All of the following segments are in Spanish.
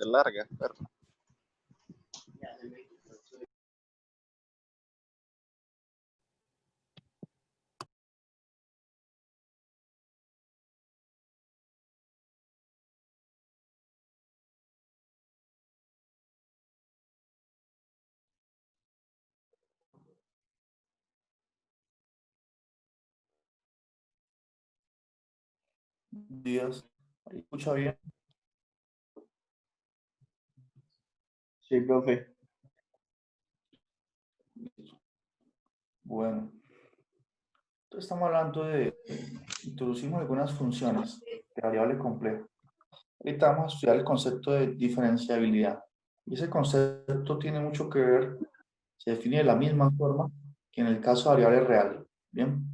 bastante larga, pero Días. ¿Ahí escucha bien? Sí, profe. Bueno, entonces estamos hablando introducimos algunas funciones de variable compleja. Ahorita vamos a estudiar el concepto de diferenciabilidad. Y ese concepto tiene mucho que ver, se define de la misma forma que en el caso de variable real. Bien,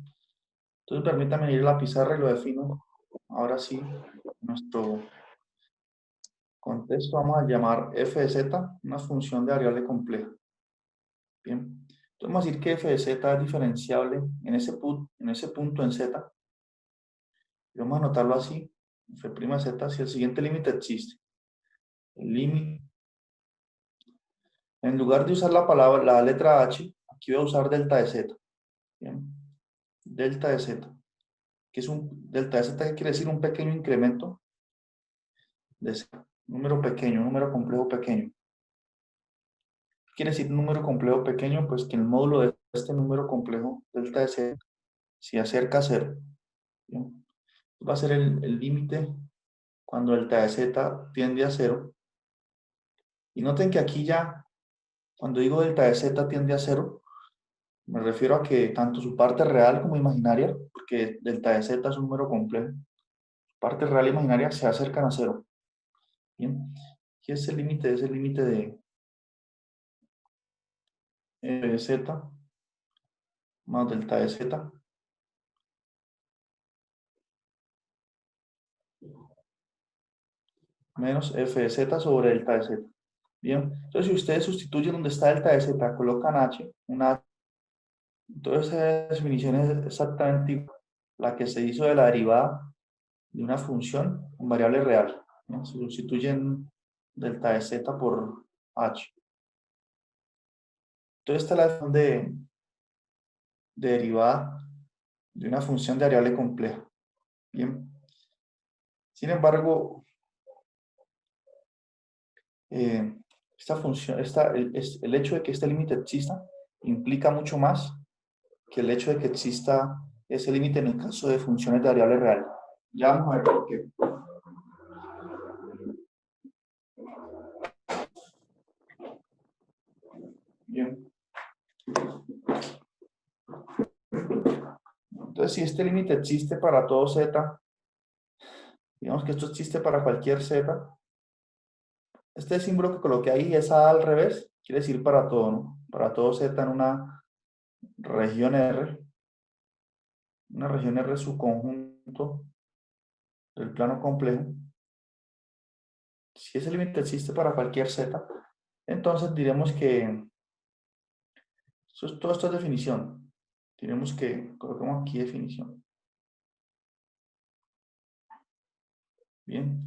entonces permítame ir a la pizarra y lo defino. Ahora sí, nuestro contexto vamos a llamar f de z una función de variable compleja. Bien, entonces vamos a decir que f de z es diferenciable en ese punto en z. Y vamos a anotarlo así, f' de z, si el siguiente límite existe. El límite, en lugar de usar la letra h, aquí voy a usar delta de z. Bien, delta de z, que es un delta de z, que quiere decir un pequeño incremento de z, número pequeño, número complejo pequeño. ¿Qué quiere decir número complejo pequeño? Pues que el módulo de este número complejo, delta de z, se acerca a 0. Bien, va a ser el límite cuando delta de z tiende a 0. Y noten que aquí ya, cuando digo delta de z tiende a 0, me refiero a que tanto su parte real como imaginaria, porque delta de z es un número complejo, su parte real e imaginaria se acercan a 0. Bien, y ese límite es el límite de f de z más delta de z menos f de z sobre delta de z. Bien, entonces si ustedes sustituyen donde está delta de z, colocan h, una h, entonces esa definición es exactamente igual a la que se hizo de la derivada de una función en variable real. ¿No? Se sustituyen delta de z por h. Entonces esta es la definición de derivada de una función de variable compleja. Bien. Sin embargo, esta función, el hecho de que este límite exista implica mucho más que el hecho de que exista ese límite en el caso de funciones de variable real. Ya vamos a ver por qué. Bien. Entonces, si este límite existe para todo z, digamos que esto existe para cualquier z, este símbolo que coloqué ahí, esa A al revés, quiere decir para todo, ¿no? Para todo z en una región R subconjunto del plano complejo. Si ese límite existe para cualquier z, entonces diremos que todo esto es definición. Diremos que colocamos aquí definición. Bien.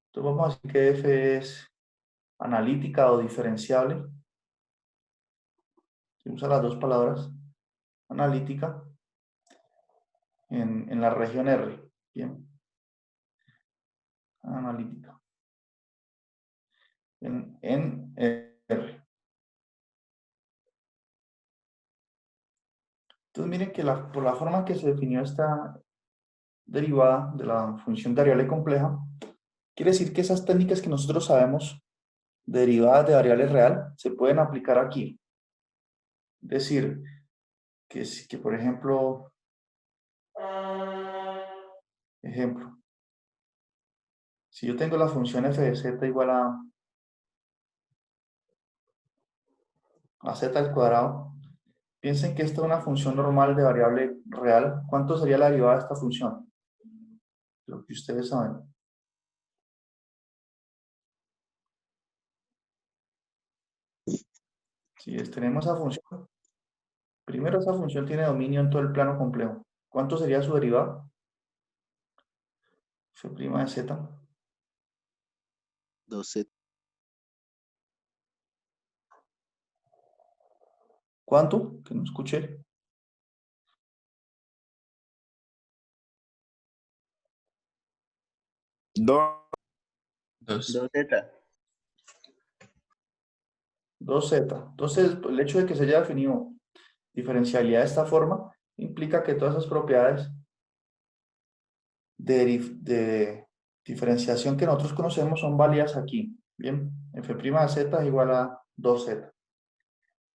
Entonces vamos a decir que f es analítica o diferenciable. Se usa las dos palabras, analítica, en la región R. Bien. Analítica. En R. Entonces miren que por la forma en que se definió esta derivada de la función de variable compleja, quiere decir que esas técnicas que nosotros sabemos, derivadas de variable real, se pueden aplicar aquí. Es decir, que por ejemplo, si yo tengo la función f de z igual a z al cuadrado, piensen que esta es una función normal de variable real. ¿Cuánto sería la derivada de esta función? Lo que ustedes saben. Si tenemos esa función, primero esa función tiene dominio en todo el plano complejo. ¿Cuánto sería su derivada? F' de z 2Z. ¿Cuánto? Que no escuché. 2. 2Z. 2Z. Entonces, el hecho de que se haya definido diferencialidad de esta forma implica que todas esas propiedades de diferenciación que nosotros conocemos son válidas aquí. Bien, f' de z es igual a 2z.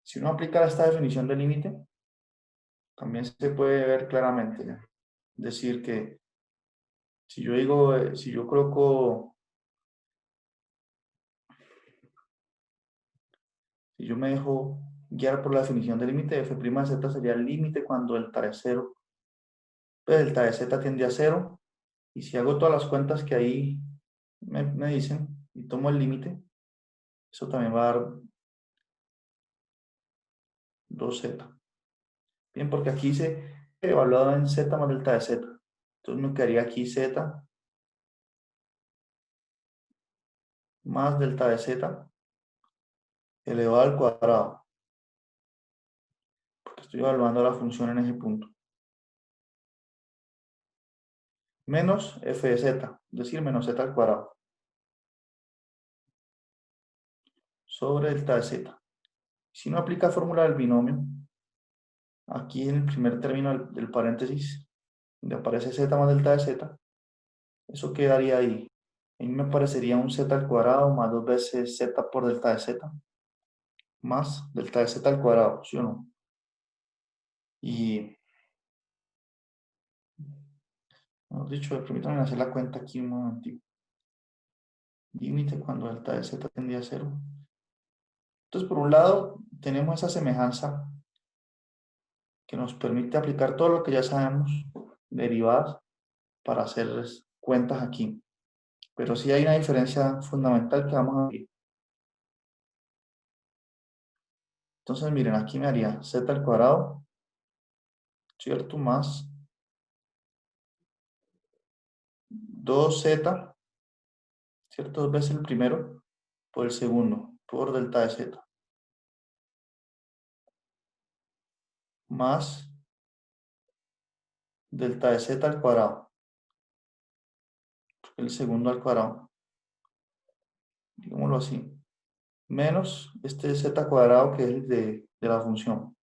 Si uno aplica esta definición de límite, también se puede ver claramente. ¿Ya? Decir que si yo digo, si yo coloco, si yo me dejo guiar por la definición de límite, f' de z sería el límite cuando delta es 0, pues delta de z tiende a 0, y si hago todas las cuentas que ahí me dicen y tomo el límite, eso también va a dar 2z. Bien, porque aquí se evaluado en z más delta de z. Entonces me quedaría aquí z más delta de z elevado al cuadrado, porque estoy evaluando la función en ese punto. Menos f de z, es decir, menos z al cuadrado. Sobre delta de z. Si no aplica fórmula del binomio, aquí en el primer término del paréntesis, donde aparece z más delta de z, eso quedaría ahí. Ahí me aparecería un z al cuadrado más 2 veces z por delta de z, más delta de z al cuadrado, ¿sí o no? Y, mejor dicho, permítanme hacer la cuenta aquí un momentito. Límite cuando delta de z tendría a 0. Entonces, por un lado, tenemos esa semejanza que nos permite aplicar todo lo que ya sabemos, derivadas, para hacer cuentas aquí. Pero sí hay una diferencia fundamental que vamos a ver. Entonces, miren, aquí me haría z al cuadrado, ¿cierto? Más 2z, ¿cierto? 2 veces el primero por el segundo, por delta de z. Más delta de z al cuadrado, el segundo al cuadrado, digámoslo así, menos este z cuadrado que es el de la función.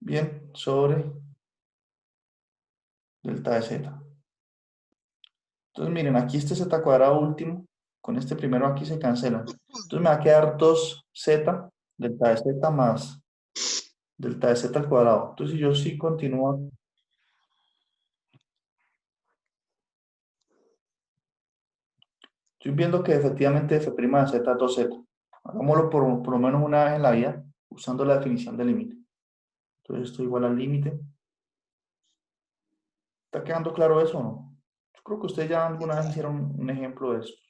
Bien, sobre delta de z. Entonces miren, aquí este z cuadrado último, con este primero aquí se cancela. Entonces me va a quedar 2z, delta de z más delta de z al cuadrado. Entonces si yo sí continúo, estoy viendo que efectivamente f' de z es 2z. Hagámoslo por lo menos una vez en la vida, usando la definición de límite. Entonces esto igual al límite. ¿Está quedando claro eso o no? Yo creo que ustedes ya alguna vez hicieron un ejemplo de esto.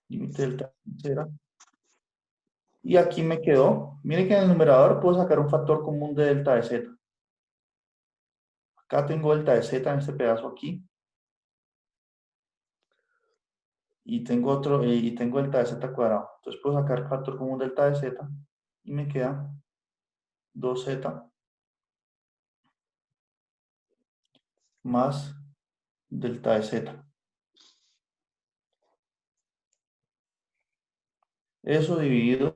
Límite del tercera. Y aquí me quedó. Miren que en el numerador puedo sacar un factor común de delta de z. Acá tengo delta de z en este pedazo aquí. Y tengo otro, y tengo delta de z cuadrado. Entonces puedo sacar factor común delta de z. Y me queda 2z más delta de z. Eso dividido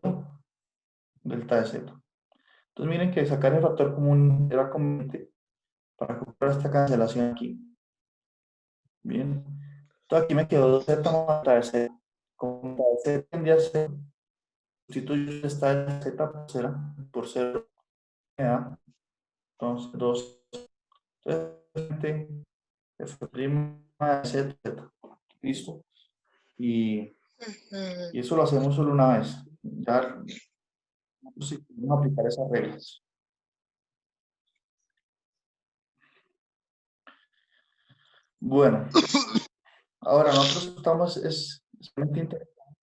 delta de z. Entonces miren que sacar el factor común era conveniente para comprar esta cancelación aquí. Bien. Entonces aquí me quedó 2z más delta de z. Como delta de z tendría a ser, sustituyo esta z por 0, me da entonces 2. Entonces, f' de z. ¿Listo? Y eso lo hacemos solo una vez. Ya, si podemos aplicar esas reglas. Bueno, ahora nosotros estamos solamente interesados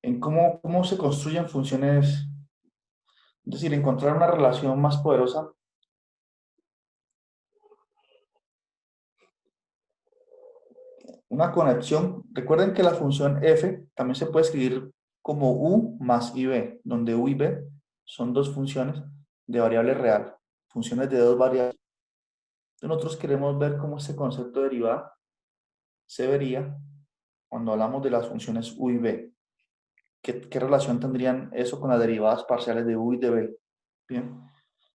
en cómo se construyen funciones Es decir, encontrar una relación más poderosa. Una conexión. Recuerden que la función f también se puede escribir como u más ib, donde u y b son dos funciones de variable real, funciones de dos variables. Nosotros queremos ver cómo este concepto de derivada se vería cuando hablamos de las funciones u y b. ¿Qué relación tendrían eso con las derivadas parciales de u y de b? Bien.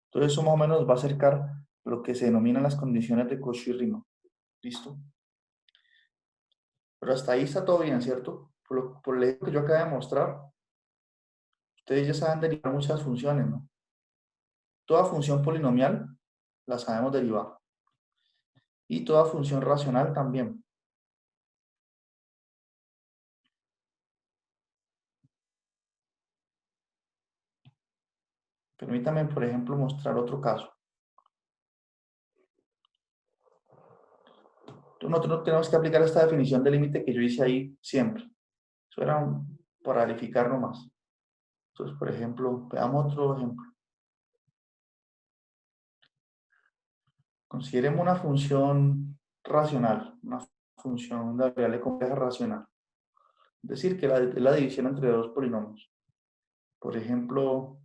Entonces eso más o menos va a acercar lo que se denominan las condiciones de Cauchy-Riemann. ¿Listo? Pero hasta ahí está todo bien, ¿cierto? Por el ejemplo que yo acabo de mostrar, ustedes ya saben derivar muchas funciones, ¿no? Toda función polinomial la sabemos derivar. Y toda función racional también. Permítanme, por ejemplo, mostrar otro caso. Nosotros no tenemos que aplicar esta definición de límite que yo hice ahí siempre. Eso era para verificar nomás. Entonces, por ejemplo, veamos otro ejemplo. Consideremos una función racional, una función de variable compleja racional. Es decir, que la división entre dos polinomios. Por ejemplo,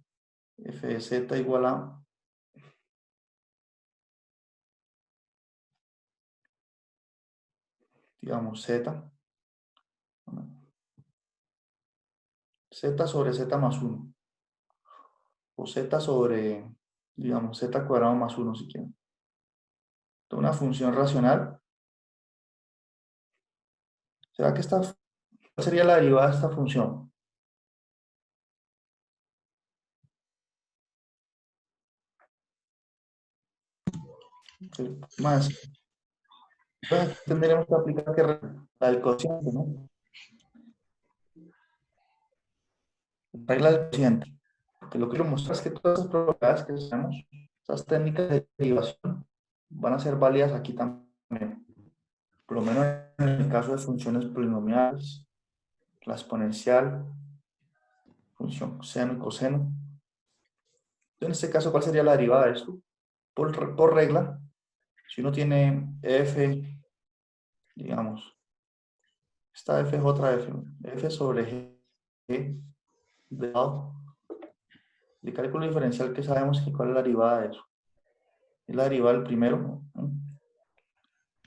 f de z igual a digamos z sobre z más 1 o z sobre, digamos, z cuadrado más 1 si quieren. Una función racional. ¿Será que cuál sería la derivada de esta función? Más, pues tendremos que aplicar la del cociente, ¿no? La regla del cociente. Que lo que quiero mostrar es que todas esas propiedades que tenemos, esas técnicas de derivación, van a ser válidas aquí también. Por lo menos en el caso de funciones polinomiales, la exponencial, función seno y coseno. En este caso, ¿cuál sería la derivada de esto? Por regla, si uno tiene f, digamos, esta f es otra f, f sobre g de lado, de cálculo diferencial que sabemos que cuál es la derivada de eso. Es la derivada del primero, ¿no?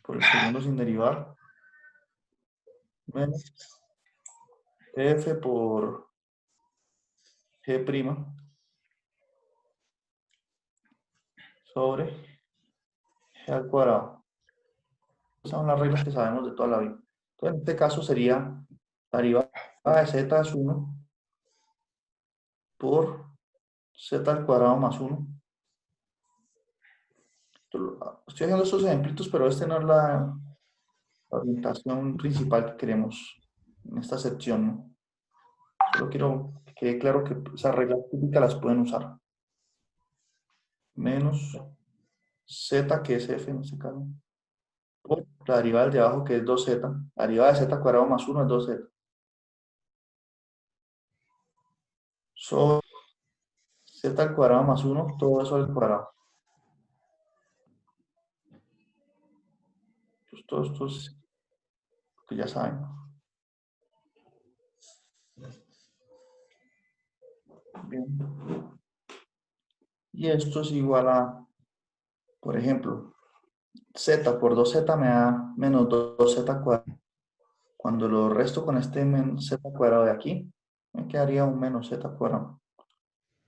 Por el segundo sin derivar, menos f por g' sobre g al cuadrado. Esas son las reglas que sabemos de toda la vida. Entonces, en este caso sería la derivada de z es 1 por z al cuadrado más 1. Estoy haciendo estos ejemplitos, pero este no es la orientación principal que queremos en esta sección, ¿no? Solo quiero que quede claro que esas reglas típicas las pueden usar. Menos z, que es f en este caso, por la derivada del de abajo, que es 2z. La derivada de z cuadrado más 1 es 2z. Sobre z al cuadrado más 1, todo eso al cuadrado. Pues todo esto es lo que ya saben. Bien. Y esto es igual a, por ejemplo, z por 2z me da menos 2z cuadrado. Cuando lo resto con este menos z cuadrado de aquí, me quedaría un menos z cuadrado.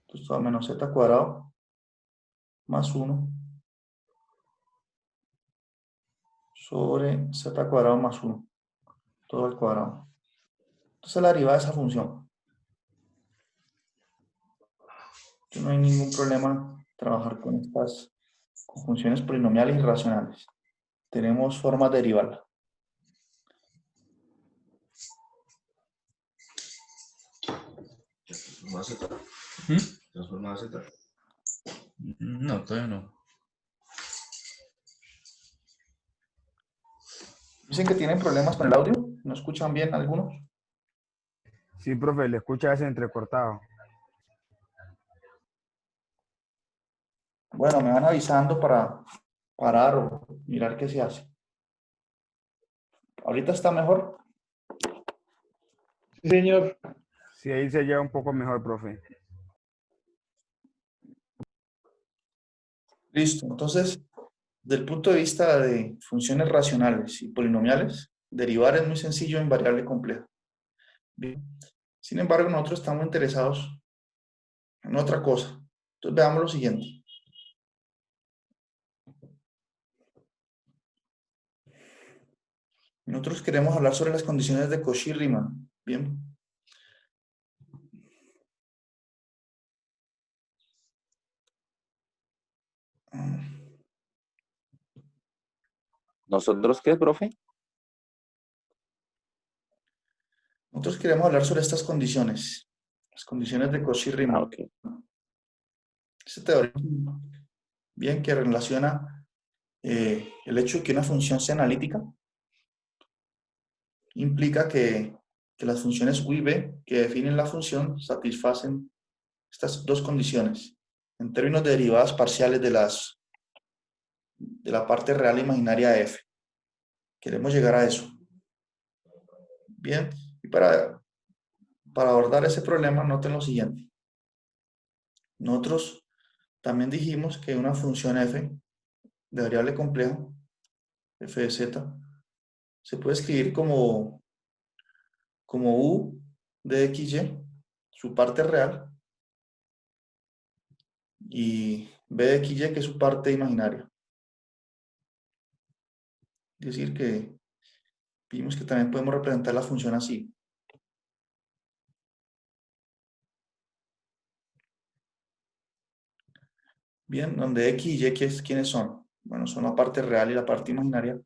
Entonces todo menos z cuadrado más 1 sobre z cuadrado más 1, todo al cuadrado. Entonces la derivada de esa función. Entonces, no hay ningún problema trabajar con estas funciones polinomiales y racionales. Tenemos formas de derivarla. ¿Transformada Z? ¿Transformada Z? No, todavía no. Dicen que tienen problemas con el audio. ¿No escuchan bien algunos? Sí, profe, le escucha ese entrecortado. Bueno, me van avisando para parar o mirar qué se hace. Ahorita está mejor. Sí, señor. Sí, ahí se lleva un poco mejor, profe. Listo. Entonces, del punto de vista de funciones racionales y polinomiales, derivar es muy sencillo en variable compleja. Bien. Sin embargo, nosotros estamos interesados en otra cosa. Entonces, veamos lo siguiente. Nosotros queremos hablar sobre las condiciones de Cauchy-Riemann. Bien. ¿Nosotros qué, profe? Nosotros queremos hablar sobre estas condiciones. Las condiciones de Cauchy-Riemann. Ok. Esta teoría, bien, que relaciona el hecho de que una función sea analítica implica que las funciones u y b que definen la función satisfacen estas dos condiciones en términos de derivadas parciales de la parte real e imaginaria de f. Queremos llegar a eso. Bien, y para abordar ese problema, noten lo siguiente. Nosotros también dijimos que una función f de variable compleja, f de z, se puede escribir como u de xy, su parte real, y b de xy, que es su parte imaginaria. Es decir, que vimos que también podemos representar la función así. Bien, donde x y y, ¿quiénes son? Bueno, son la parte real y la parte imaginaria,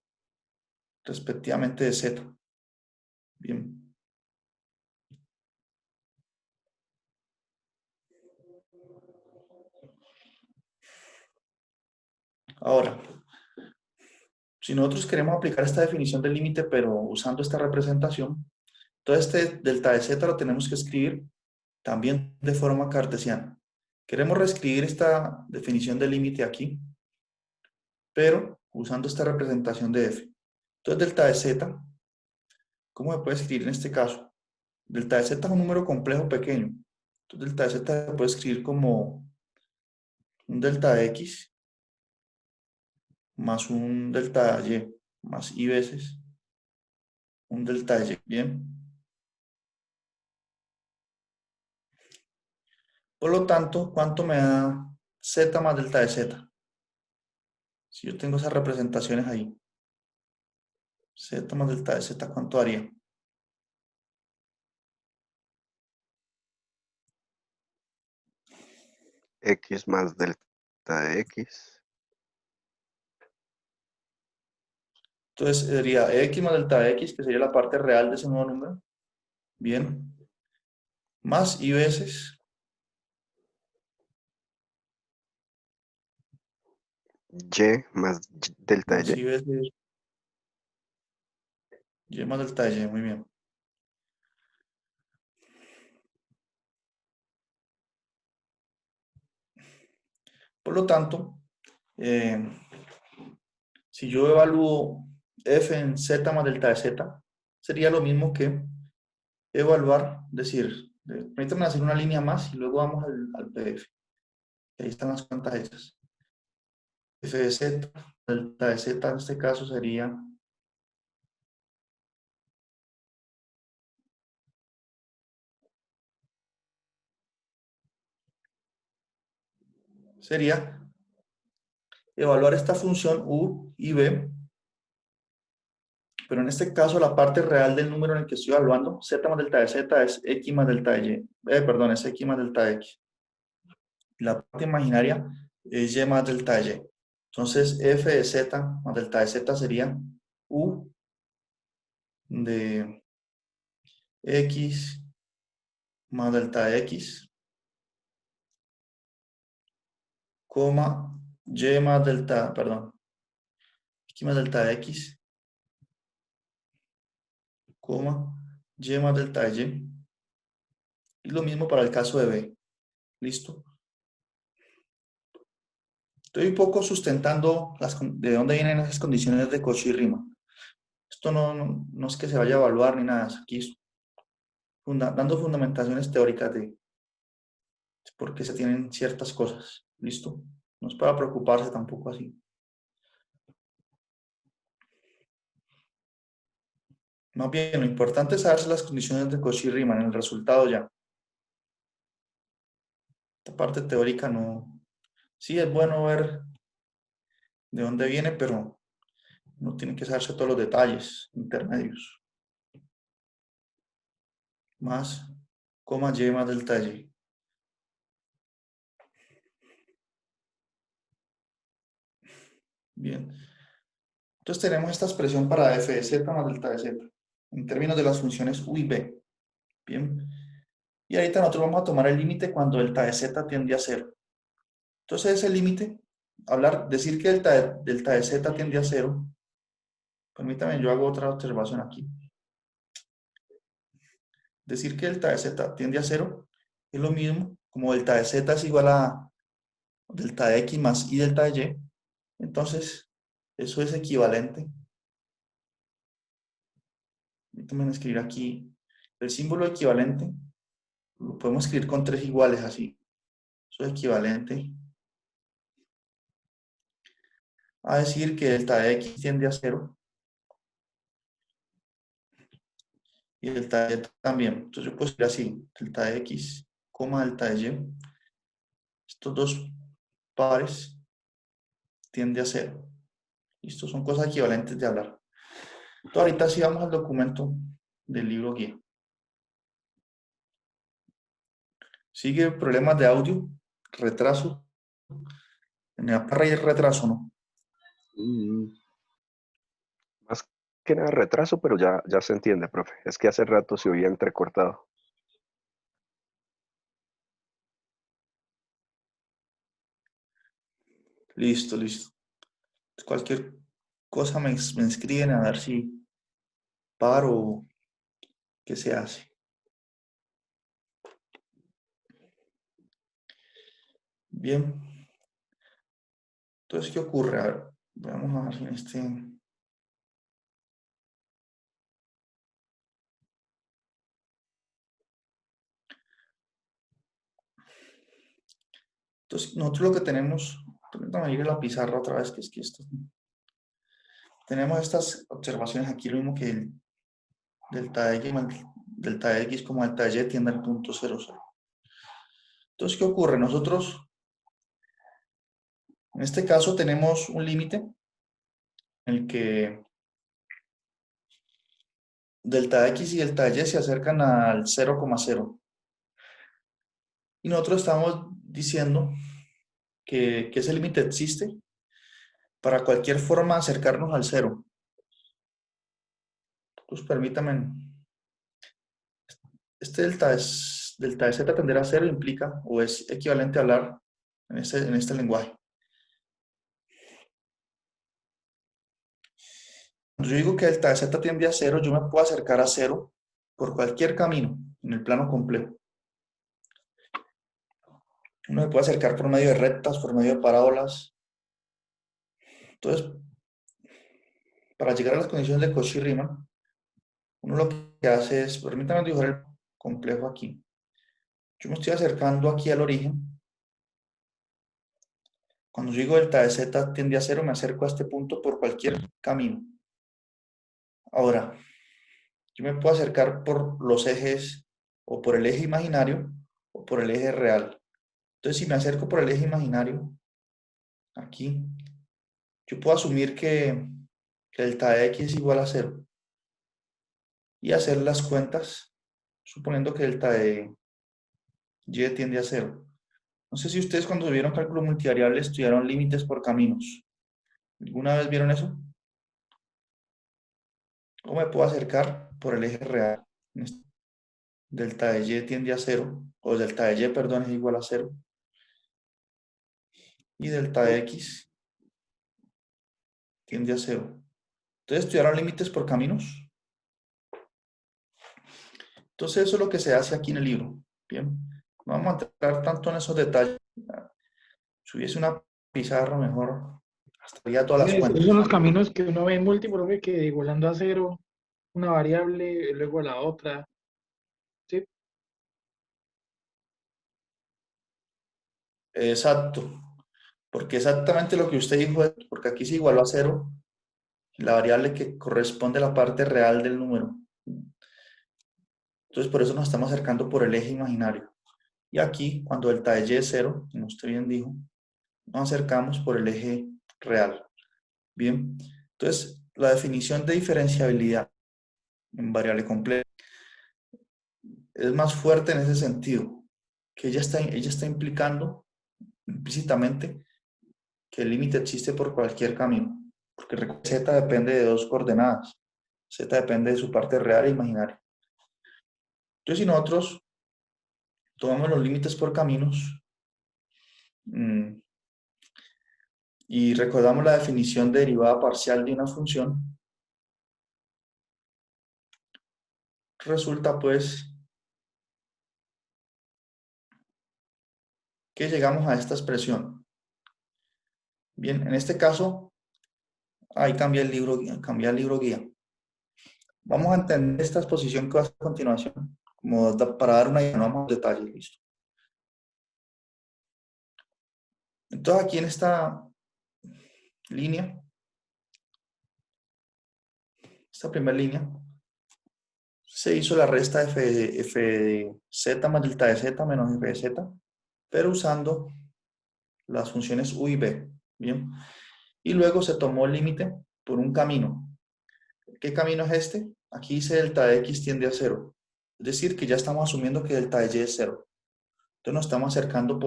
respectivamente de z. Bien. Ahora, si nosotros queremos aplicar esta definición del límite, pero usando esta representación, entonces este delta de z lo tenemos que escribir también de forma cartesiana. Queremos reescribir esta definición del límite aquí, pero usando esta representación de f. Entonces, delta de z, ¿cómo se puede escribir en este caso? Delta de z es un número complejo pequeño. Entonces, delta de z se puede escribir como un delta de x más un delta de y más y veces un delta de y. Bien. Por lo tanto, ¿cuánto me da z más delta de z? Si yo tengo esas representaciones ahí. Z más delta de z, ¿cuánto haría? X más delta de X. Entonces sería x más delta de x, que sería la parte real de ese nuevo número. Bien. Más y veces Y más delta de más Y. y veces y más delta de y. Muy bien. Por lo tanto, si yo evalúo f en z más delta de z, sería lo mismo que evaluar, decir, permítanme hacer una línea más y luego vamos al PDF. Ahí están las cuentas hechas. F de z, delta de z en este caso sería evaluar esta función u y b, pero en este caso la parte real del número en el que estoy evaluando, z más delta de z, es x más delta de y. Perdón, es x más delta de x. La parte imaginaria es y más delta de y. Entonces, f de z más delta de z sería u de x más delta de x, coma, y más delta, perdón, x más delta de x, coma, y más delta de y. Y lo mismo para el caso de b. ¿Listo? Estoy un poco sustentando de dónde vienen esas condiciones de Cauchy-Riemann. Esto no es que se vaya a evaluar ni nada, aquí es dando fundamentaciones teóricas de por qué se tienen ciertas cosas. ¿Listo? No es para preocuparse tampoco así. Más bien, lo importante es saber las condiciones de Cauchy-Riemann, el resultado ya. Esta parte teórica no... Sí, es bueno ver de dónde viene, pero no tiene que saberse todos los detalles intermedios. Más, coma y más delta y. Bien. Entonces tenemos esta expresión para f de z más delta de z, en términos de las funciones u y b. Bien. Y ahorita nosotros vamos a tomar el límite cuando delta de z tiende a 0. Entonces ese límite, decir que delta de z tiende a 0, permítame, yo hago otra observación aquí. Decir que delta de z tiende a 0 es lo mismo, como delta de z es igual a delta de x más y delta de y, entonces eso es equivalente. Permítanme escribir aquí el símbolo equivalente, lo podemos escribir con 3 iguales así. Eso es equivalente a decir que delta de x tiende a 0 y delta de y también. Entonces yo puedo escribir así, delta de x, delta de y. Estos dos pares tiende a 0. Listo, son cosas equivalentes de hablar. Entonces ahorita sí vamos al documento del libro guía. Sigue problemas de audio, retraso. En la barra hay retraso, ¿no? Más que nada retraso, pero ya se entiende, profe. Es que hace rato se oía entrecortado. Listo, listo. Cualquier cosa me escriben a ver si paro o qué se hace. Bien. Entonces, ¿qué ocurre? A ver, vamos a ver en este... Entonces, nosotros lo que tenemos... Permítame ir a la pizarra otra vez, que es que esto... Tenemos estas observaciones aquí, lo mismo que el delta de x, delta de x como delta de y tiende al punto 0, 0. Entonces, ¿qué ocurre? Nosotros, en este caso, tenemos un límite en el que delta de x y delta de y se acercan al 0,0. Y nosotros estamos diciendo que ese límite existe para cualquier forma de acercarnos al 0. Entonces, permítame. Este delta de z tender a 0 implica, o es equivalente a hablar en este lenguaje. Cuando yo digo que delta de z tiende a 0, yo me puedo acercar a 0 por cualquier camino en el plano complejo. Uno se puede acercar por medio de rectas, por medio de parábolas. Entonces, para llegar a las condiciones de Cauchy-Riemann, uno lo que hace es, permítanme dibujar el complejo aquí. Yo me estoy acercando aquí al origen. Cuando yo digo delta de z tiende a 0, me acerco a este punto por cualquier camino. Ahora, yo me puedo acercar por los ejes, o por el eje imaginario, o por el eje real. Entonces, si me acerco por el eje imaginario, aquí, yo puedo asumir que delta de x es igual a 0. Y hacer las cuentas, suponiendo que delta de y tiende a 0. No sé si ustedes cuando vieron cálculo multivariable estudiaron límites por caminos. ¿Alguna vez vieron eso? ¿Cómo me puedo acercar por el eje real? Delta de y tiende a 0, o delta de y, perdón, es igual a 0. Y delta de x tiende a 0. Entonces, ¿estudiaron límites por caminos? Entonces, eso es lo que se hace aquí en el libro. Bien, no vamos a entrar tanto en esos detalles. Si hubiese una pizarra mejor, estaría todas las Esos cuentas. son los caminos que uno ve en multi, profe, que igualando a cero una variable, luego a la otra. ¿Sí? Exacto, porque exactamente lo que usted dijo, porque aquí se igualó a cero la variable que corresponde a la parte real del número. Entonces por eso nos estamos acercando por el eje imaginario. Y aquí, cuando delta de y es cero, como usted bien dijo, nos acercamos por el eje real. Bien, entonces la definición de diferenciabilidad en variable completa es más fuerte en ese sentido, que ella está implicando implícitamente que el límite existe por cualquier camino, porque z depende de dos coordenadas, z depende de su parte real e imaginaria. Entonces, si nosotros tomamos los límites por caminos y recordamos la definición de derivada parcial de una función, resulta pues que llegamos a esta expresión. Bien, en este caso, ahí cambia el libro guía. Vamos a entender esta exposición que va a hacer a continuación, como para dar una idea, no más detalles, listo. Entonces aquí en esta línea, esta primera línea, se hizo la resta de f de z más delta de z menos f de z, pero usando las funciones u y b, ¿bien? Y luego se tomó el límite por un camino. ¿Qué camino es este? Aquí dice delta de x tiende a 0. Es decir, que ya estamos asumiendo que delta de y es 0. Entonces nos estamos acercando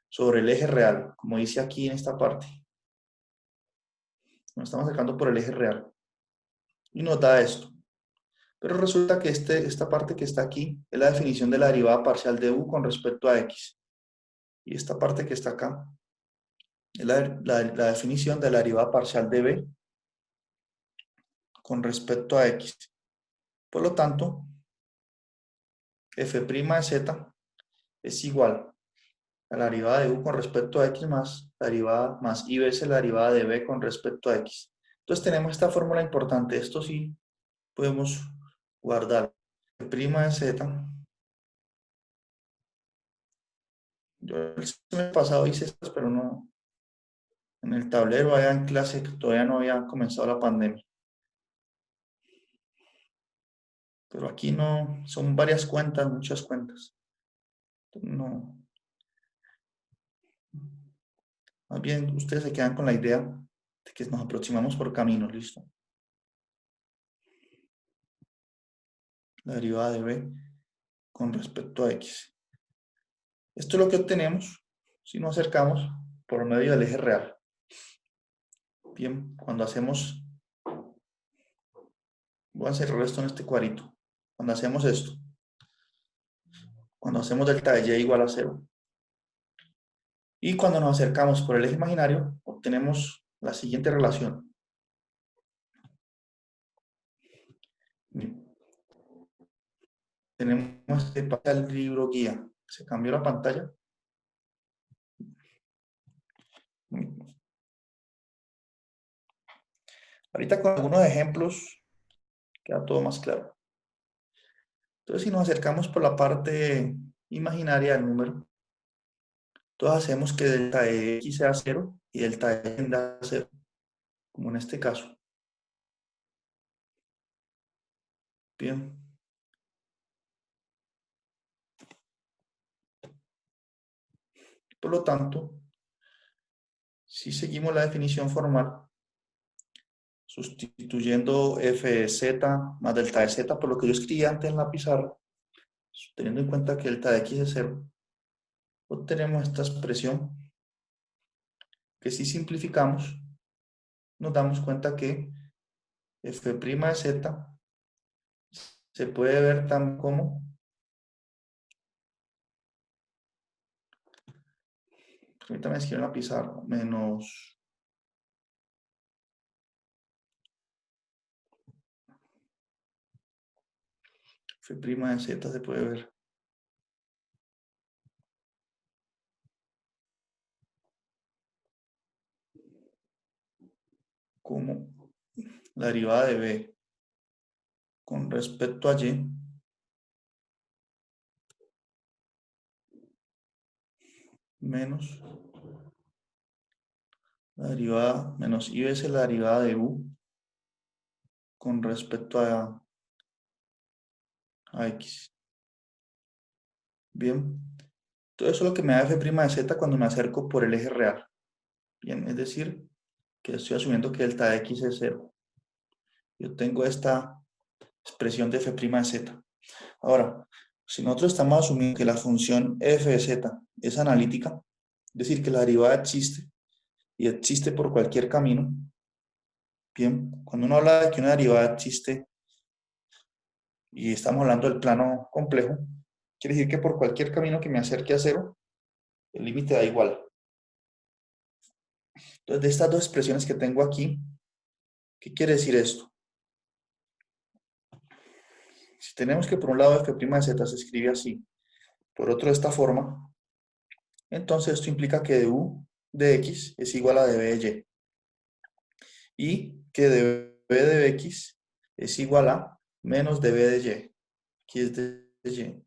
sobre el eje real, como dice aquí en esta parte. Nos estamos acercando por el eje real. Y nos da esto. Pero resulta que esta parte que está aquí es la definición de la derivada parcial de u con respecto a x. Y esta parte que está acá es la definición de la derivada parcial de b con respecto a x. Por lo tanto, f' de z es igual a la derivada de u con respecto a x más la derivada más i veces la derivada de b con respecto a x. Entonces tenemos esta fórmula importante. Esto sí podemos guardar. F' de z. Yo el semestre pasado hice estas, pero no. En el tablero allá en clase que todavía no había comenzado la pandemia. Pero aquí no, son varias cuentas, muchas cuentas. No. Más bien, ustedes se quedan con la idea de que nos aproximamos por caminos, listo. La derivada de b con respecto a x. Esto es lo que obtenemos si nos acercamos por medio del eje real. Bien, cuando hacemos, voy a cerrar esto en este cuadrito. Cuando hacemos esto, cuando hacemos delta de y igual a 0. Y cuando nos acercamos por el eje imaginario, obtenemos la siguiente relación. Tenemos que pasar el libro guía. Se cambió la pantalla. Ahorita con algunos ejemplos queda todo más claro. Entonces, si nos acercamos por la parte imaginaria del número, entonces hacemos que delta de x sea 0 y delta de y sea 0, como en este caso. Bien. Por lo tanto, si seguimos la definición formal, sustituyendo f de z más delta de z por lo que yo escribí antes en la pizarra, teniendo en cuenta que delta de x es 0, obtenemos esta expresión que si simplificamos, nos damos cuenta que f' de z se puede ver tan como, permítame escribir en la pizarra, menos f' de z se puede ver como la derivada de b con respecto a y menos la derivada menos i veces la derivada de u con respecto a x. Bien, todo eso es lo que me da f' de z cuando me acerco por el eje real. Bien, es decir, que estoy asumiendo que delta de x es 0. Yo tengo esta expresión de f' de z. Ahora, si nosotros estamos asumiendo que la función f de z es analítica, es decir, que la derivada existe y existe por cualquier camino. Bien, cuando uno habla de que una derivada existe y estamos hablando del plano complejo, quiere decir que por cualquier camino que me acerque a 0, el límite da igual. Entonces, de estas dos expresiones que tengo aquí, ¿qué quiere decir esto? Si tenemos que por un lado f' de z se escribe así, por otro de esta forma, entonces esto implica que du de x es igual a db de y, y que db de x es igual a menos db de y, aquí es de y.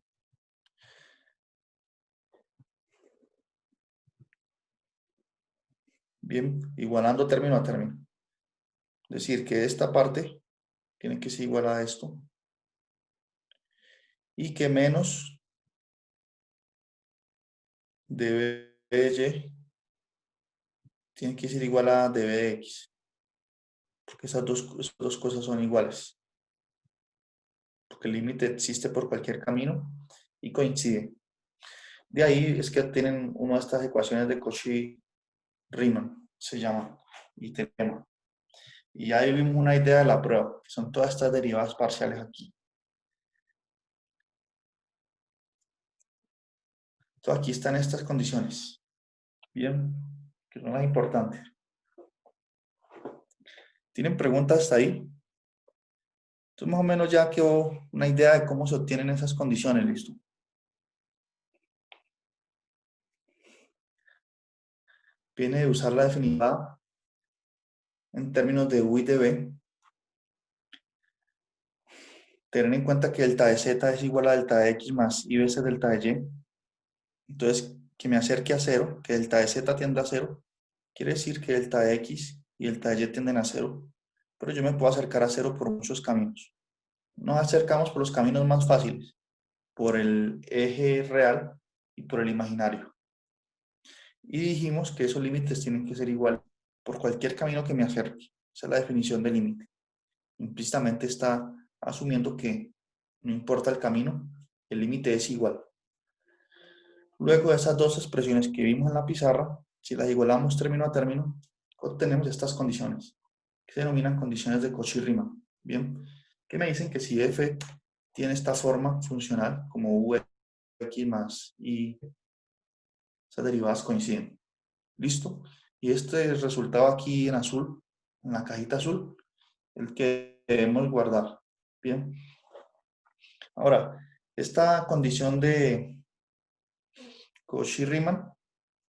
Bien, igualando término a término. Es decir, que esta parte tiene que ser igual a esto y que menos db de y tiene que ser igual a db de x, porque esas dos cosas son iguales, porque el límite existe por cualquier camino y coincide. De ahí es que tienen una de estas ecuaciones de Cauchy-Riemann, se llama, y teorema. Y ahí vimos una idea de la prueba, que son todas estas derivadas parciales aquí. Entonces aquí están estas condiciones, bien, que son las importantes. ¿Tienen preguntas hasta ahí? Entonces más o menos ya quedó una idea de cómo se obtienen esas condiciones, ¿listo? Viene de usar la definitiva en términos de u y de b. Tener en cuenta que delta de z es igual a delta de x más i veces delta de y. Entonces, que me acerque a 0, que delta de z tiende a 0, quiere decir que delta de x y delta de y tienden a 0. Pero yo me puedo acercar a 0 por muchos caminos. Nos acercamos por los caminos más fáciles, por el eje real y por el imaginario. Y dijimos que esos límites tienen que ser iguales por cualquier camino que me acerque. Esa es la definición de límite. Implícitamente está asumiendo que no importa el camino, el límite es igual. Luego de esas dos expresiones que vimos en la pizarra, si las igualamos término a término, obtenemos estas condiciones, que se denominan condiciones de Cauchy-Riemann. Bien, que me dicen que si f tiene esta forma funcional, como ux más y esas derivadas coinciden. ¿Listo? Y este resultado aquí en azul, en la cajita azul, el que debemos guardar. Bien. Ahora, esta condición de Cauchy-Riemann,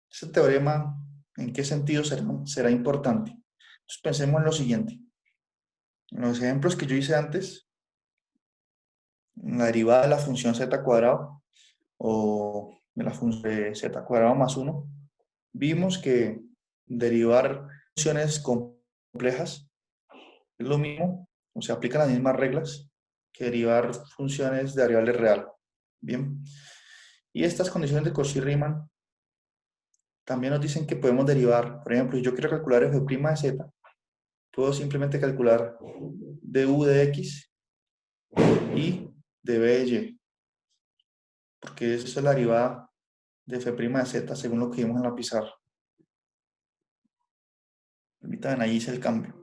este teorema, ¿en qué sentido será importante? Entonces pensemos en lo siguiente. En los ejemplos que yo hice antes, en la derivada de la función z cuadrado o de la función de z cuadrado más 1, vimos que derivar funciones complejas es lo mismo, o se aplican las mismas reglas que derivar funciones de variable real. Bien. Y estas condiciones de Cauchy-Riemann también nos dicen que podemos derivar, por ejemplo, si yo quiero calcular f' de z, puedo simplemente calcular du de x y de b de y, porque esa es la derivada de f' de z según lo que vimos en la pizarra. Permítanme, ahí hice el cambio.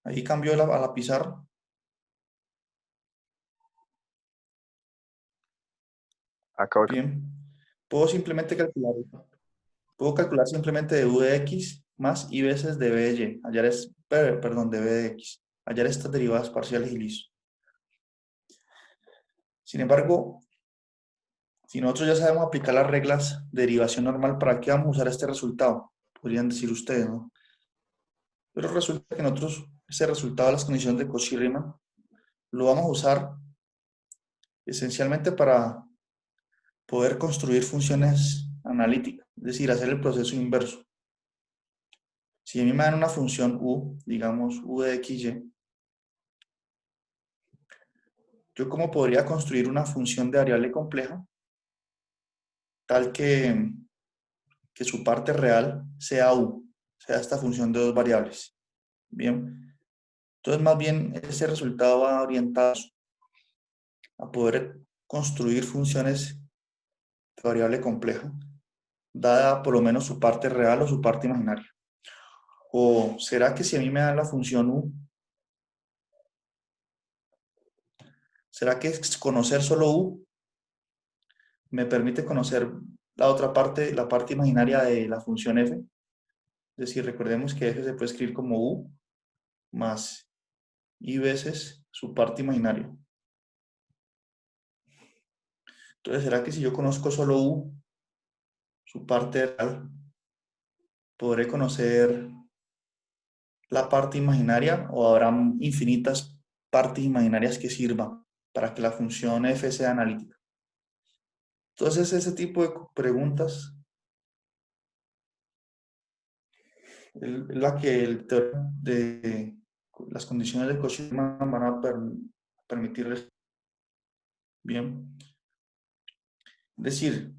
Ahí cambió a la pizarra. Acabo de... Bien. Puedo simplemente calcular, simplemente du de x más i veces de b de y. Hallar perdón, de b de x. Hallar estas derivadas parciales y listo. Sin embargo, si nosotros ya sabemos aplicar las reglas de derivación normal, ¿para qué vamos a usar este resultado? Podrían decir ustedes, ¿no? Pero resulta que nosotros ese resultado de las condiciones de Cauchy-Riemann lo vamos a usar esencialmente para poder construir funciones analíticas, es decir, hacer el proceso inverso. Si a mí me dan una función u, digamos u de xy, yo cómo podría construir una función de variable compleja tal que su parte real sea u, sea esta función de dos variables. Bien, entonces más bien ese resultado va orientado a poder construir funciones de variable compleja, dada por lo menos su parte real o su parte imaginaria. ¿O será que si a mí me dan la función u, será que conocer solo u me permite conocer la otra parte, la parte imaginaria de la función f? Es decir, recordemos que f se puede escribir como u más i veces su parte imaginaria. Entonces, ¿será que si yo conozco solo u, su parte real, podré conocer la parte imaginaria o habrá infinitas partes imaginarias que sirvan para que la función f sea analítica? Entonces, ese tipo de preguntas es la que el teorema de las condiciones de Cauchy-Riemann van a permitirles. Bien. Es decir,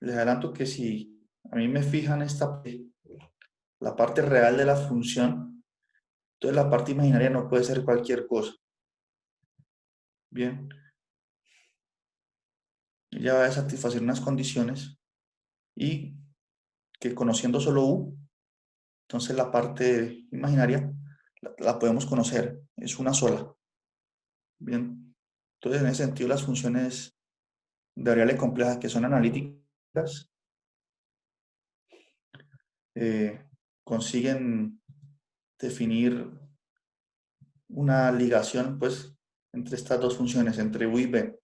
les adelanto que si a mí me fijan la parte real de la función, entonces la parte imaginaria no puede ser cualquier cosa. Bien. Ella va a satisfacer unas condiciones y que conociendo solo u, entonces la parte imaginaria la podemos conocer, es una sola. Bien. Entonces, en ese sentido, las funciones de variable compleja que son analíticas consiguen definir una ligación, pues, entre estas dos funciones, entre u y b.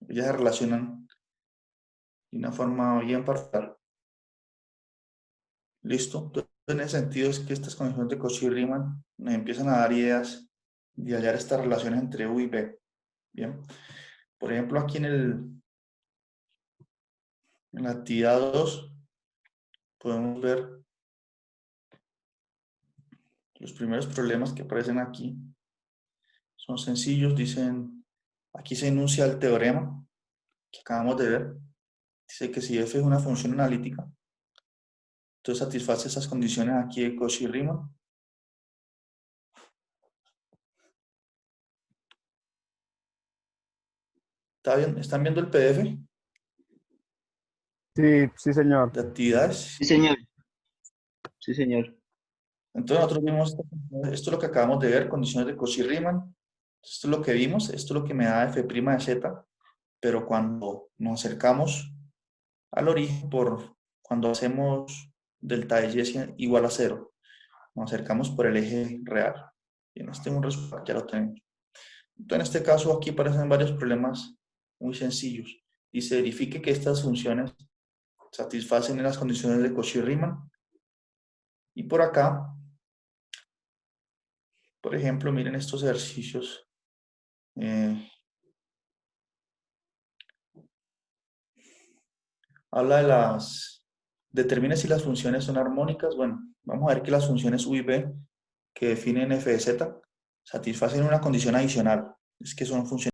Ellas se relacionan de una forma bien particular. ¿Listo? Entonces, en ese sentido es que estas condiciones de Cauchy-Riemann nos empiezan a dar ideas de hallar estas relaciones entre u y b. Bien. Por ejemplo, aquí en la actividad 2 podemos ver los primeros problemas que aparecen aquí. Son sencillos, dicen, aquí se enuncia el teorema que acabamos de ver. Dice que si f es una función analítica, entonces satisface esas condiciones aquí de Cauchy-Riemann. ¿Está bien? ¿Están viendo el PDF Sí, sí, señor. de actividades? Sí, señor. Sí, señor. Entonces nosotros vimos, esto es lo que acabamos de ver, condiciones de Cauchy-Riemann. Esto es lo que vimos, esto es lo que me da f' de z, pero cuando nos acercamos al origen, cuando hacemos delta de y igual a 0, nos acercamos por el eje real. Y en este un resultado ya lo tenemos. Entonces, en este caso aquí aparecen varios problemas muy sencillos. Y se verifique que estas funciones satisfacen las condiciones de Cauchy-Riemann. Y por acá, por ejemplo, miren estos ejercicios. Habla de determine si las funciones son armónicas. Bueno, vamos a ver que las funciones u y b que definen f de z satisfacen una condición adicional. Es que son funciones